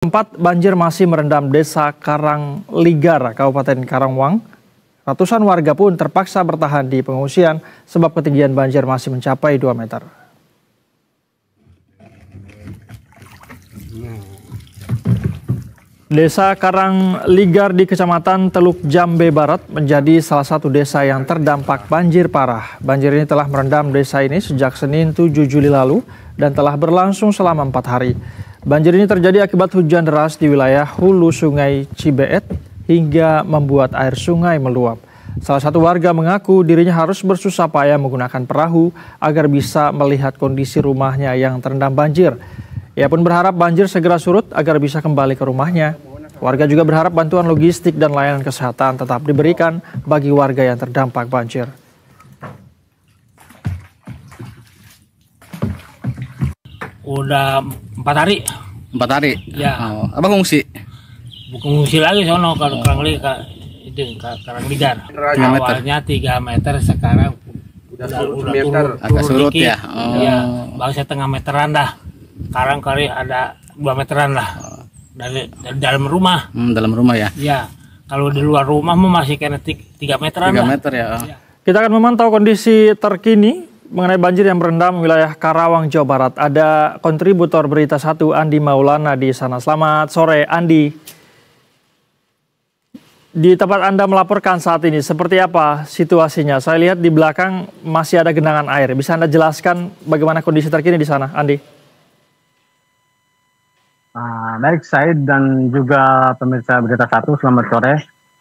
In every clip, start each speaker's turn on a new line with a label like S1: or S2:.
S1: Tempat banjir masih merendam Desa Karangligar, Kabupaten Karawang. Ratusan warga pun terpaksa bertahan di pengungsian sebab ketinggian banjir masih mencapai 2 meter. Desa Karangligar di Kecamatan Teluk Jambe Barat menjadi salah satu desa yang terdampak banjir parah. Banjir ini telah merendam desa ini sejak Senin 7 Juli lalu dan telah berlangsung selama 4 hari. Banjir ini terjadi akibat hujan deras di wilayah hulu Sungai Cibeet hingga membuat air sungai meluap. Salah satu warga mengaku dirinya harus bersusah payah menggunakan perahu agar bisa melihat kondisi rumahnya yang terendam banjir. Ia pun berharap banjir segera surut agar bisa kembali ke rumahnya. Warga juga berharap bantuan logistik dan layanan kesehatan tetap diberikan bagi warga yang terdampak banjir.
S2: Udah 4 hari.
S3: 4 hari?
S2: Ya.
S3: Oh, apa ngungsi?
S2: Bukan ngungsi lagi sono kalau Karangligar. Awalnya 3 meter, sekarang udah turun,
S3: agak surut
S2: dikit.
S3: Ya. Oh.
S2: Ya, baru setengah meteran dah. Sekarang kali ada 2 meteran lah. Dari dalam rumah.
S3: Dalam rumah ya?
S2: Ya. Kalau di luar rumah masih kena 3 meteran
S3: 3
S2: lah.
S3: meter ya.
S2: Ya.
S1: Kita akan memantau kondisi terkini mengenai banjir yang merendam wilayah Karawang, Jawa Barat. Ada kontributor Berita 1 Andi Maulana di sana. Selamat sore, Andi. Di tempat Anda melaporkan saat ini, seperti apa situasinya? Saya lihat di belakang masih ada genangan air. Bisa Anda jelaskan bagaimana kondisi terkini di sana, Andi?
S4: Baik, Said dan juga pemirsa Berita 1, selamat sore.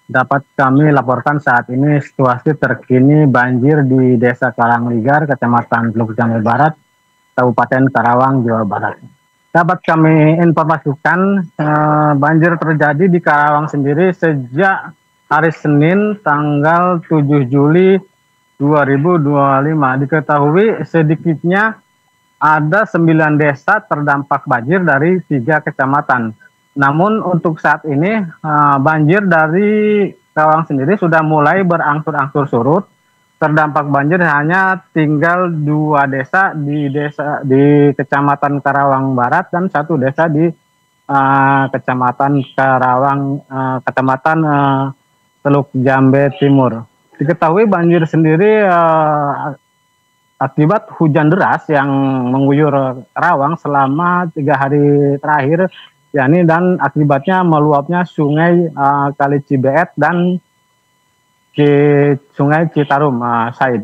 S4: Dapat kami laporkan saat ini situasi terkini banjir di Desa Karangligar, Kecamatan Teluk Jambe Barat, Kabupaten Karawang, Jawa Barat. Dapat kami informasikan banjir terjadi di Karawang sendiri sejak hari Senin tanggal 7 Juli 2025. Diketahui sedikitnya ada 9 desa terdampak banjir dari 3 kecamatan. Namun untuk saat ini banjir dari Karawang sendiri sudah mulai berangsur-angsur surut. Terdampak banjir hanya tinggal 2 desa di Kecamatan Karawang Barat dan 1 desa di Kecamatan Karawang, Kecamatan Teluk Jambe Timur. Diketahui banjir sendiri akibat hujan deras yang mengguyur Karawang selama 3 hari terakhir, yakni dan akibatnya meluapnya Sungai Kali Cibeet dan Sungai Citarum, Said.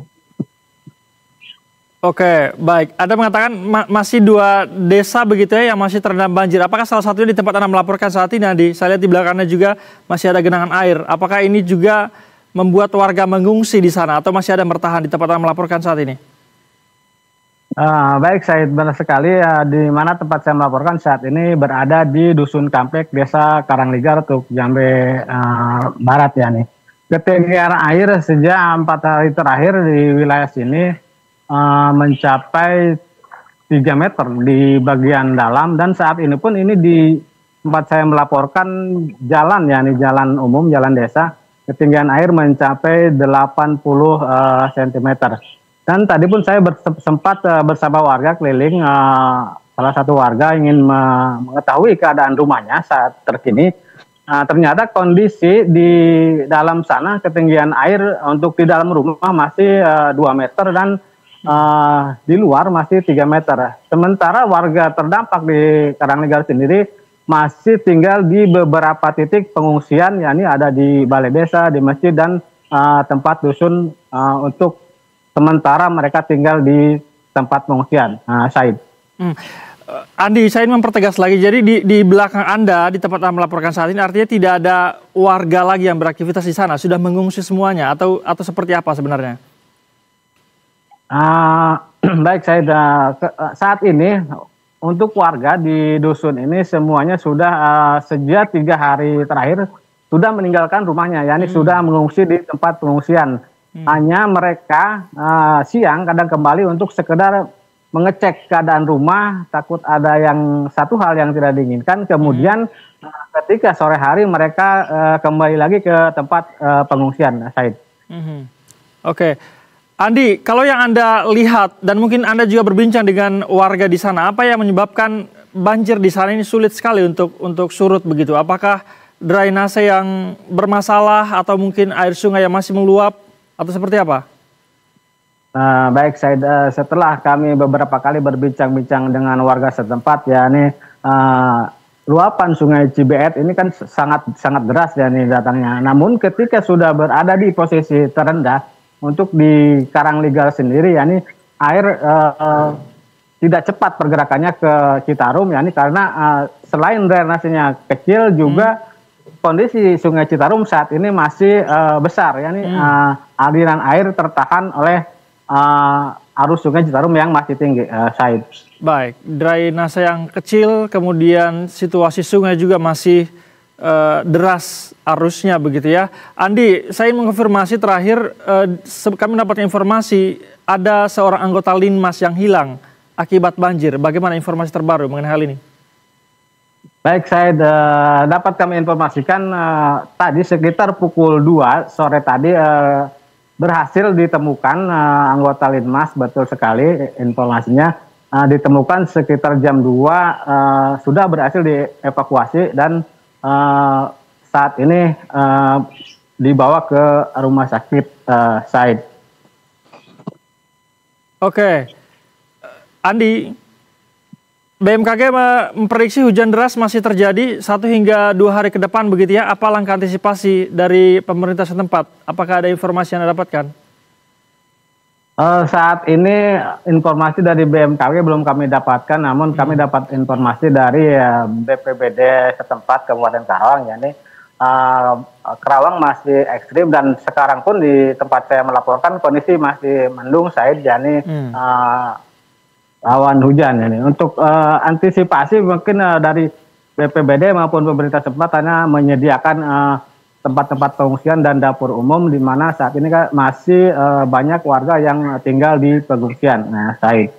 S1: Oke, baik. Anda mengatakan masih 2 desa begitu ya yang masih terendam banjir. Apakah salah satunya di tempat Anda melaporkan saat ini, Andi? Saya lihat di belakangnya juga masih ada genangan air. Apakah ini juga membuat warga mengungsi di sana atau masih ada yang bertahan di tempat Anda melaporkan saat ini?
S4: Baik, Said, benar sekali. Di mana tempat saya melaporkan saat ini berada di Dusun Kampek, Desa Karangligar, Teluk Jambe Barat ya nih. Ketinggian air sejak 4 hari terakhir di wilayah sini mencapai 3 meter di bagian dalam, dan saat ini pun ini di tempat saya melaporkan jalan ya nih, jalan umum, jalan desa, ketinggian air mencapai 80 cm. Dan tadi pun saya sempat bersama warga keliling, salah satu warga ingin mengetahui keadaan rumahnya saat terkini. Ternyata kondisi di dalam sana ketinggian air untuk di dalam rumah masih 2 meter dan di luar masih 3 meter. Sementara warga terdampak di Karangligar sendiri masih tinggal di beberapa titik pengungsian, yakni ada di balai desa, di masjid, dan tempat dusun untuk sementara mereka tinggal di tempat pengungsian, Said.
S1: Andi, saya ingin mempertegas lagi. Jadi di belakang Anda, di tempat Anda melaporkan saat ini, artinya tidak ada warga lagi yang beraktivitas di sana, sudah mengungsi semuanya, atau seperti apa sebenarnya?
S4: Baik, Said. Saat ini untuk warga di dusun ini semuanya sudah sejak 3 hari terakhir sudah meninggalkan rumahnya, yakni sudah mengungsi di tempat pengungsian. Hanya mereka siang kadang kembali untuk sekedar mengecek keadaan rumah, takut ada satu hal yang tidak diinginkan. Kemudian ketika sore hari mereka kembali lagi ke tempat pengungsian, Said.
S1: Oke. Andi, kalau yang Anda lihat dan mungkin Anda juga berbincang dengan warga di sana, apa yang menyebabkan banjir di sana ini sulit sekali untuk surut begitu. Apakah drainase yang bermasalah atau mungkin air sungai yang masih meluap atau seperti apa?
S4: Baik, Said, setelah kami beberapa kali berbincang-bincang dengan warga setempat, ya ini luapan Sungai Cibeet ini kan sangat deras ya nih datangnya. Namun ketika sudah berada di posisi terendah untuk di Karangligar sendiri, ya ini air tidak cepat pergerakannya ke Citarum, ya ini karena selain drainasenya kecil juga kondisi Sungai Citarum saat ini masih besar, ya ini aliran air tertahan oleh arus Sungai Citarum yang masih tinggi, Said.
S1: Baik, drainase yang kecil, kemudian situasi sungai juga masih deras arusnya begitu ya. Andi, saya ingin mengkonfirmasi terakhir, kami dapat informasi ada seorang anggota Linmas yang hilang akibat banjir. Bagaimana informasi terbaru mengenai hal ini?
S4: Baik, saya dapat kami informasikan tadi sekitar pukul 2 sore tadi berhasil ditemukan anggota Linmas, betul sekali informasinya, ditemukan sekitar jam 2, sudah berhasil dievakuasi dan saat ini dibawa ke rumah sakit, Said. Oke.
S1: Andi, BMKG memprediksi hujan deras masih terjadi 1 hingga 2 hari ke depan begitu ya. Apa langkah antisipasi dari pemerintah setempat? Apakah ada informasi yang Anda dapatkan?
S4: Saat ini informasi dari BMKG belum kami dapatkan, namun kami dapat informasi dari BPBD setempat Kabupaten Karawang, ya ini Karawang masih ekstrim dan sekarang pun di tempat saya melaporkan kondisi masih mendung, Said, ya ini awan hujan ini. Untuk antisipasi mungkin dari BPBD maupun pemerintah setempat hanya menyediakan tempat-tempat pengungsian dan dapur umum di mana saat ini kan masih banyak warga yang tinggal di pengungsian. Nah, Said.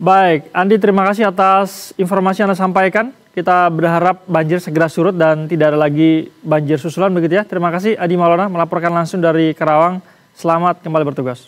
S1: Baik, Andi, terima kasih atas informasi yang Anda sampaikan. Kita berharap banjir segera surut dan tidak ada lagi banjir susulan begitu ya. Terima kasih Adi Maulana melaporkan langsung dari Karawang. Selamat kembali bertugas.